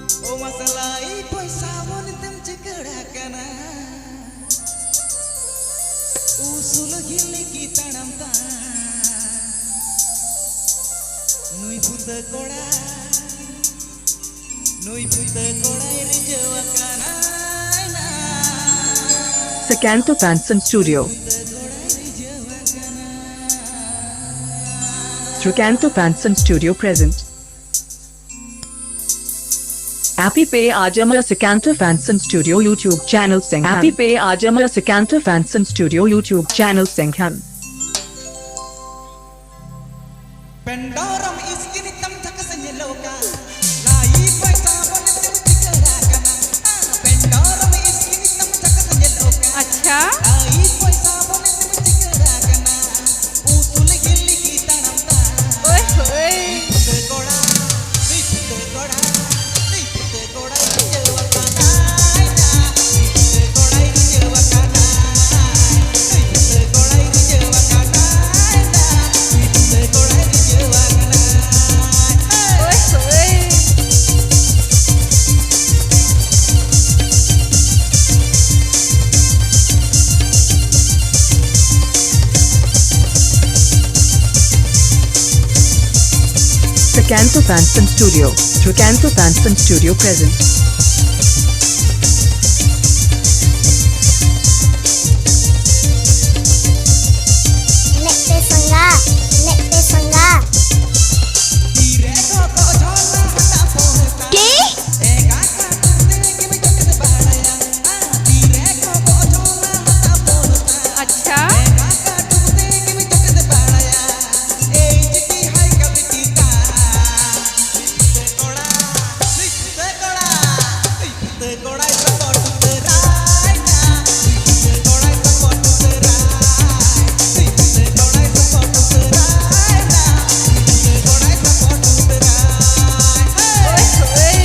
O masalai paisa monitem cikada kana usul gili kita namta nui puta koda irjawa kana Srikanta Fansan Studio. Srikanta Fansan Studio present. Happy Pay Ajamala Srikanta Fansan Studio YouTube channel Sing. Happy Pay Ajamala Srikanta Fansan Studio YouTube channel Singham. Pendro iskini tam Jhakas nyeloka lai paisa monitem cikada kana Pendro iskini tam Jhakas nyeloka अच्छा lai paisa monitem cikada kana usul gili kita namta ओए होए koda irjawa kana koda irjawa kana koda irjawa kana koda irjawa kana ओए होए Srikanta Fansan Studio. Srikanta Fansan Studio present. Nekte sanga. tire ko jhola hata pohta Ki? ega katte ki me jot badaya tire ko jhola hata pohta अच्छा ega katte ki me jot badaya ei jiti hai kavita koda support tera koda support tera koda support tera koda support tera ओए होए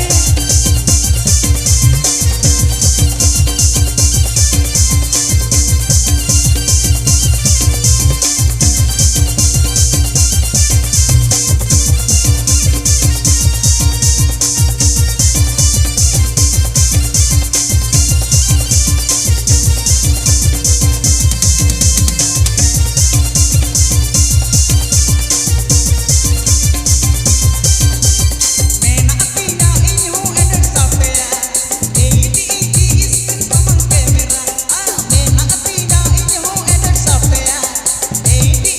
mena pina inhu edit sapya ei di iskin pamang kamera mena pina inhu edit sapya ei di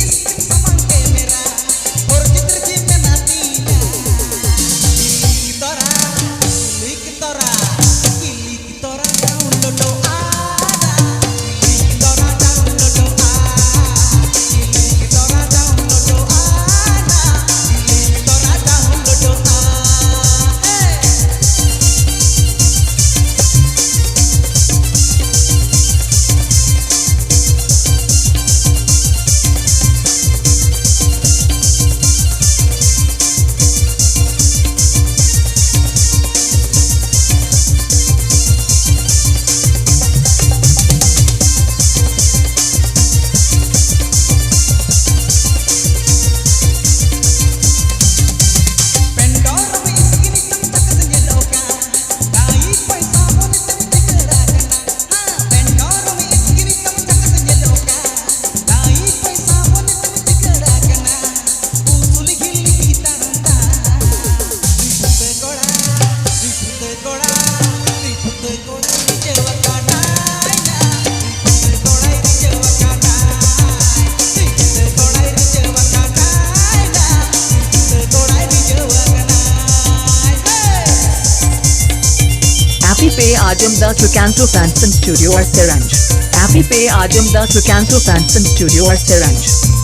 iskin pamang kamera or chitr chimna natina lik tora download ada lik tora download Pendro iskini tam Jhakas nyeloka lai paisa monitem cikada kana Pendro iskini tam Jhakas nyeloka lai paisa monitem cikada kana usul gili kita namta koda irjawa kana koda irjawa kana koda irjawa kana koda irjawa kana Happy Pay Ajam the Srikanta Fansan Studio or Siranj. Happy Pay Ajam the Srikanta Fansan Studio or Siranj.